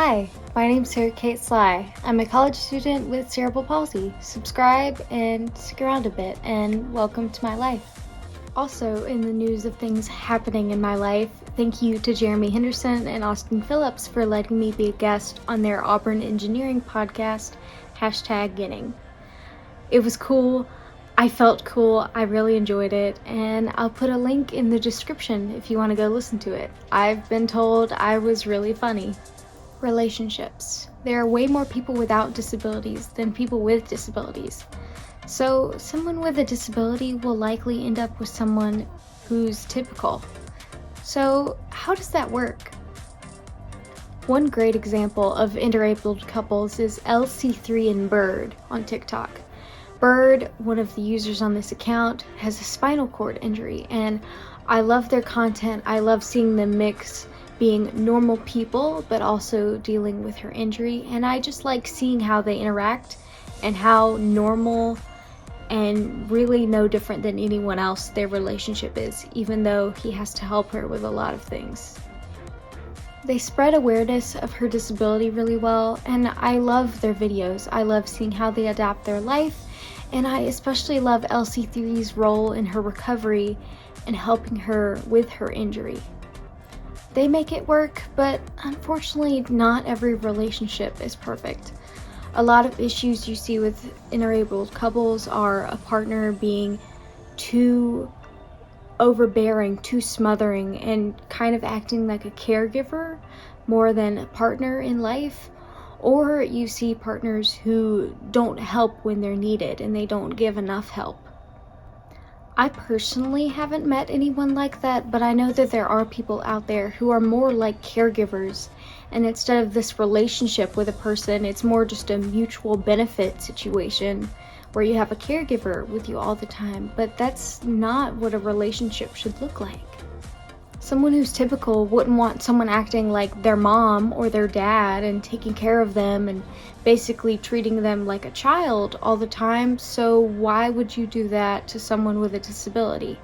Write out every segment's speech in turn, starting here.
Hi, my name's Sarah Kate Sly. I'm a college student with cerebral palsy. Subscribe and stick around a bit, and welcome to my life. Also, in the news of things happening in my life, thank you to Jeremy Henderson and Austin Phillips for letting me be a guest on their Auburn Engineering podcast, #Getting. It was cool. I felt cool. I really enjoyed it, and I'll put a link in the description if you want to go listen to it. I've been told I was really funny. Relationships. There are way more people without disabilities than people with disabilities. So someone with a disability will likely end up with someone who's typical. So how does that work? One great example of interabled couples is LC3 and Bird on TikTok. Bird, one of the users on this account, has a spinal cord injury, and I love their content. I love seeing them mix being normal people but also dealing with her injury, and I just like seeing how they interact and how normal and really no different than anyone else their relationship is, even though he has to help her with a lot of things. They spread awareness of her disability really well, and I love their videos. I love seeing how they adapt their life, and I especially love LC3's role in her recovery and helping her with her injury. They make it work, but unfortunately not every relationship is perfect. A lot of issues you see with interabled couples are a partner being too overbearing, too smothering, and kind of acting like a caregiver more than a partner in life. Or you see partners who don't help when they're needed and they don't give enough help. I personally haven't met anyone like that, but I know that there are people out there who are more like caregivers, and instead of this relationship with a person, it's more just a mutual benefit situation where you have a caregiver with you all the time, but that's not what a relationship should look like. Someone who's typical wouldn't want someone acting like their mom or their dad and taking care of them and basically treating them like a child all the time, so why would you do that to someone with a disability?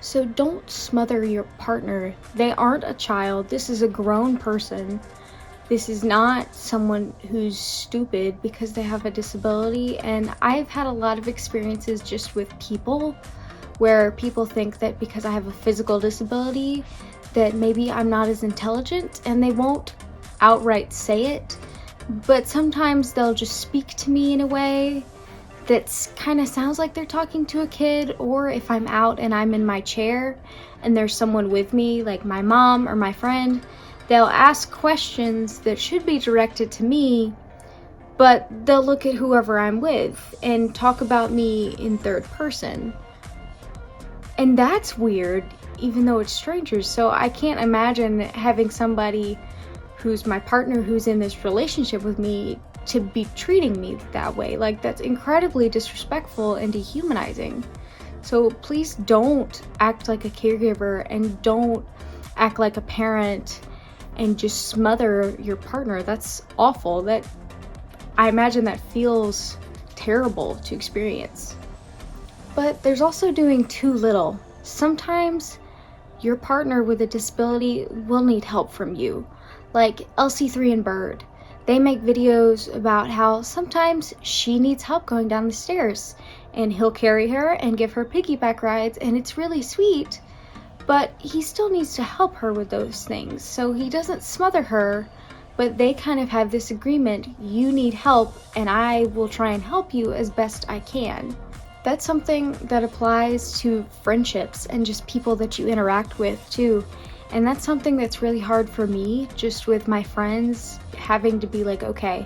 So don't smother your partner. They aren't a child. This is a grown person. This is not someone who's stupid because they have a disability, and I've had a lot of experiences just with people where people think that because I have a physical disability that maybe I'm not as intelligent, and they won't outright say it, but sometimes they'll just speak to me in a way that kind of sounds like they're talking to a kid. Or if I'm out and I'm in my chair and there's someone with me, like my mom or my friend, they'll ask questions that should be directed to me, but they'll look at whoever I'm with and talk about me in third person. And that's weird, even though it's strangers. So I can't imagine having somebody who's my partner who's in this relationship with me to be treating me that way. Like, that's incredibly disrespectful and dehumanizing. So please don't act like a caregiver and don't act like a parent and just smother your partner. That's awful. I imagine that feels terrible to experience. But there's also doing too little. Sometimes your partner with a disability will need help from you. Like LC3 and Bird. They make videos about how sometimes she needs help going down the stairs, and he'll carry her and give her piggyback rides, and it's really sweet, but he still needs to help her with those things. So he doesn't smother her, but they kind of have this agreement: you need help and I will try and help you as best I can. That's something that applies to friendships and just people that you interact with too. And that's something that's really hard for me, just with my friends, having to be like, okay,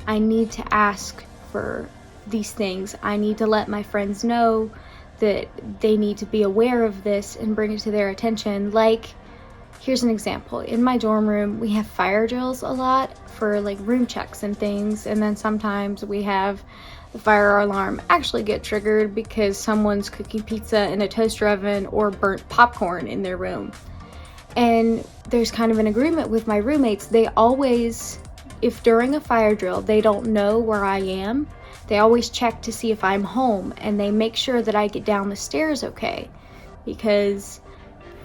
I need to ask for these things. I need to let my friends know that they need to be aware of this and bring it to their attention. Like, here's an example. In my dorm room, we have fire drills a lot for like room checks and things. And then sometimes we have the fire alarm actually get triggered because someone's cooking pizza in a toaster oven or burnt popcorn in their room. And there's kind of an agreement with my roommates. They always, if during a fire drill they don't know where I am, they always check to see if I'm home, and they make sure that I get down the stairs okay, because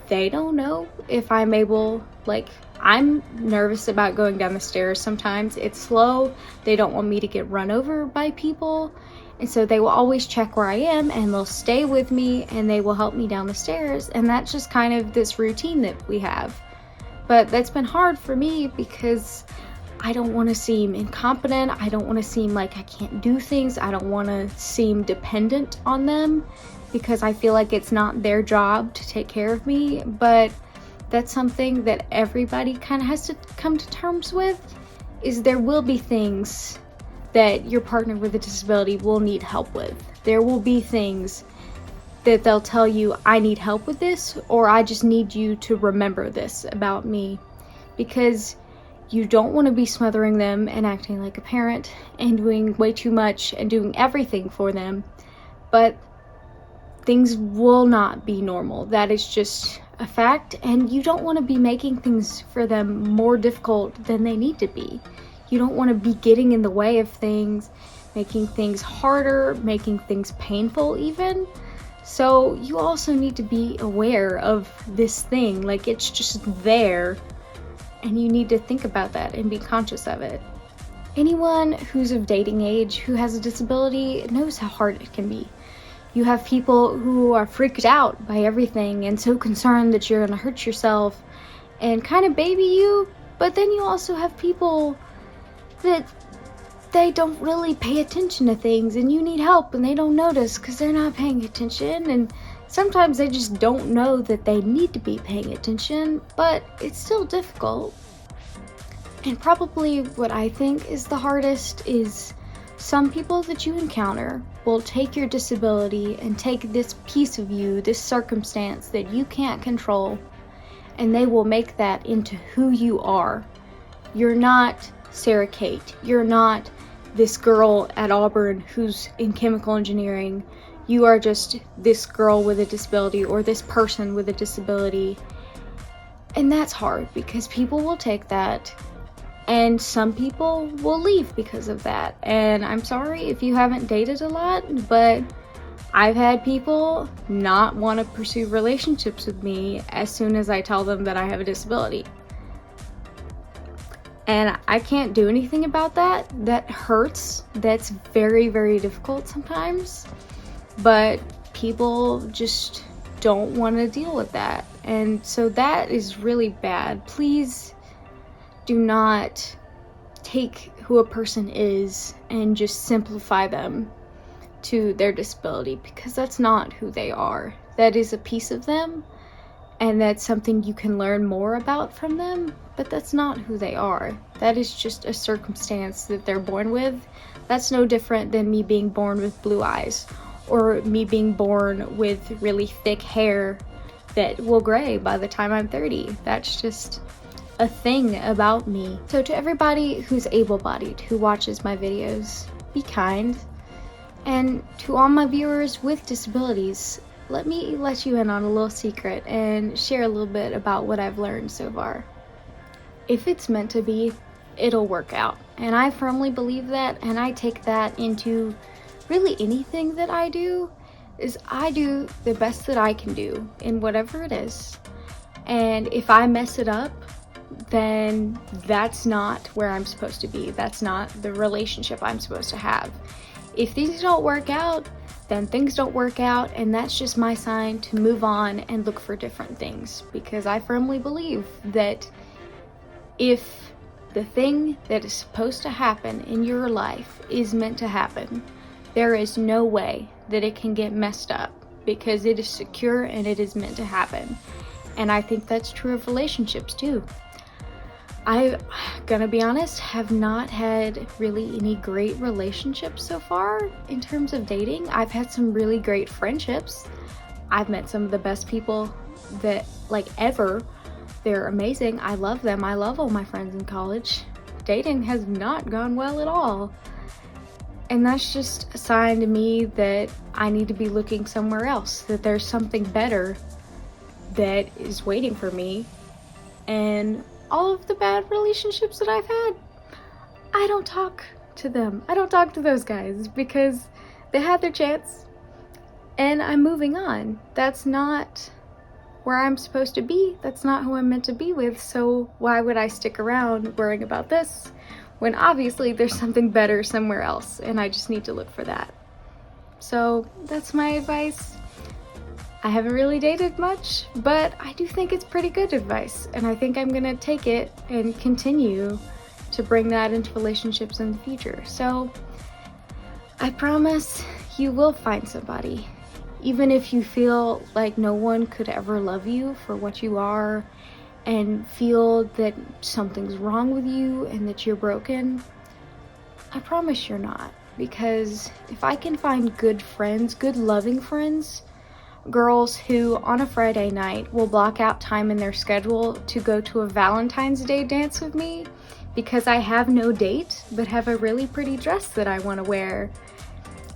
they don't know if I'm able, like, I'm nervous about going down the stairs sometimes. It's slow. They don't want me to get run over by people. And so they will always check where I am, and they'll stay with me, and they will help me down the stairs. And that's just kind of this routine that we have. But that's been hard for me because I don't want to seem incompetent. I don't want to seem like I can't do things. I don't want to seem dependent on them because I feel like it's not their job to take care of me. But that's something that everybody kind of has to come to terms with, is there will be things that your partner with a disability will need help with. There will be things that they'll tell you, I need help with this, or I just need you to remember this about me, because you don't want to be smothering them and acting like a parent and doing way too much and doing everything for them. But things will not be normal. That is just a fact, and you don't want to be making things for them more difficult than they need to be. You don't want to be getting in the way of things, making things harder, making things painful even. So you also need to be aware of this thing, like it's just there, and you need to think about that and be conscious of it. Anyone who's of dating age who has a disability knows how hard it can be. You have people who are freaked out by everything and so concerned that you're gonna hurt yourself and kind of baby you, but then you also have people that they don't really pay attention to things and you need help and they don't notice because they're not paying attention, and sometimes they just don't know that they need to be paying attention, but it's still difficult. And probably what I think is the hardest is some people that you encounter will take your disability and take this piece of you, this circumstance that you can't control, and they will make that into who you are. You're not Sarah Kate. You're not this girl at Auburn who's in chemical engineering. You are just this girl with a disability or this person with a disability. And that's hard because people will take that, and some people will leave because of that. And I'm sorry if you haven't dated a lot, but I've had people not want to pursue relationships with me as soon as I tell them that I have a disability. And I can't do anything about that. That hurts. That's very, very difficult sometimes. But people just don't want to deal with that. And so that is really bad. Please do not take who a person is and just simplify them to their disability, because that's not who they are. That is a piece of them, and that's something you can learn more about from them, but that's not who they are. That is just a circumstance that they're born with. That's no different than me being born with blue eyes, or me being born with really thick hair that will gray by the time I'm 30. That's just a thing about me. So to everybody who's able-bodied who watches my videos, be kind. And to all my viewers with disabilities, let me let you in on a little secret and share a little bit about what I've learned so far. If it's meant to be, it'll work out. And I firmly believe that, and I take that into really anything that I do, is I do the best that I can do in whatever it is. And if I mess it up, then that's not where I'm supposed to be. That's not the relationship I'm supposed to have. If things don't work out, then things don't work out, and that's just my sign to move on and look for different things, because I firmly believe that if the thing that is supposed to happen in your life is meant to happen, there is no way that it can get messed up, because it is secure and it is meant to happen. And I think that's true of relationships too. I'm gonna be honest, have not had really any great relationships so far in terms of dating. I've had some really great friendships. I've met some of the best people that, like, ever. They're amazing. I love them. I love all my friends in college. Dating has not gone well at all. And that's just a sign to me that I need to be looking somewhere else, that there's something better that is waiting for me. And all of the bad relationships that I've had, I don't talk to them. I don't talk to those guys because they had their chance and I'm moving on. That's not where where I'm supposed to be. That's not who I'm meant to be with, so why would I stick around worrying about this when obviously there's something better somewhere else and I just need to look for that. So that's my advice. I haven't really dated much, but I do think it's pretty good advice, and I think I'm gonna take it and continue to bring that into relationships in the future. So I promise you will find somebody. Even if you feel like no one could ever love you for what you are and feel that something's wrong with you and that you're broken, I promise you're not. Because if I can find good friends, good loving friends, girls who on a Friday night will block out time in their schedule to go to a Valentine's Day dance with me because I have no date but have a really pretty dress that I want to wear,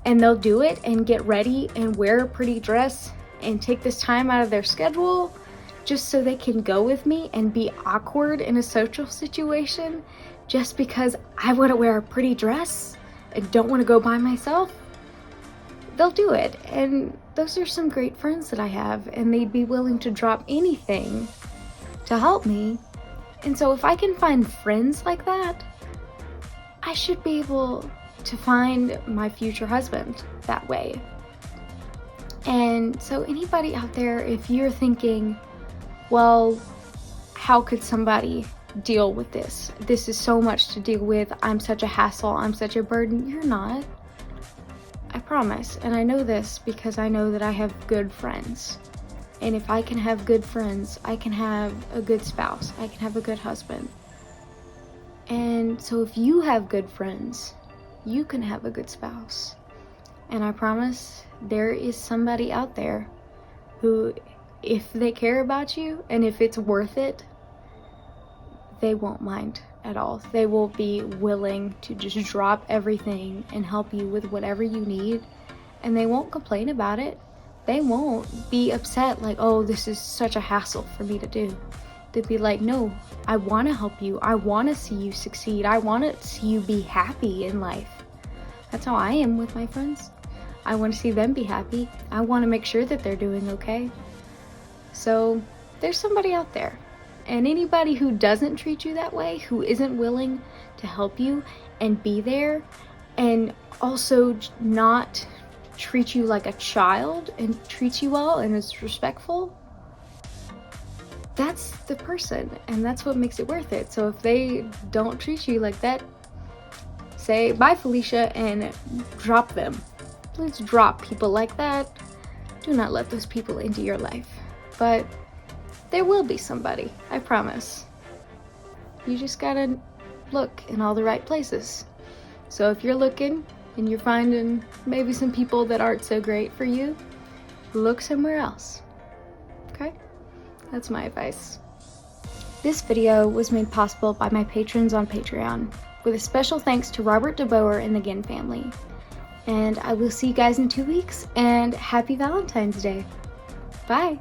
and they'll do it and get ready and wear a pretty dress and take this time out of their schedule just so they can go with me and be awkward in a social situation just because I want to wear a pretty dress and don't want to go by myself, they'll do it. And those are some great friends that I have, and they'd be willing to drop anything to help me. And so if I can find friends like that, I should be able to find my future husband that way. And so anybody out there, if you're thinking, well, how could somebody deal with this? This is so much to deal with. I'm such a hassle. I'm such a burden. You're not. I promise. And I know this because I know that I have good friends. And if I can have good friends, I can have a good spouse. I can have a good husband. And so if you have good friends, you can have a good spouse. And I promise there is somebody out there who, if they care about you and if it's worth it, they won't mind at all. They will be willing to just drop everything and help you with whatever you need, and they won't complain about it. They won't be upset like, oh, this is such a hassle for me to do. They'd be like, no, I want to help you. I want to see you succeed. I want to see you be happy in life. That's how I am with my friends. I want to see them be happy. I want to make sure that they're doing okay. So there's somebody out there. And anybody who doesn't treat you that way, who isn't willing to help you and be there, and also not treat you like a child and treat you well and is respectful, that's the person, and that's what makes it worth it. So if they don't treat you like that, say bye, Felicia, and drop them. Please drop people like that. Do not let those people into your life. But there will be somebody, I promise. You just gotta look in all the right places. So if you're looking and you're finding maybe some people that aren't so great for you, look somewhere else. Okay? That's my advice. This video was made possible by my patrons on Patreon, with a special thanks to Robert DeBoer and the Ginn family. And I will see you guys in 2 weeks, and happy Valentine's Day. Bye!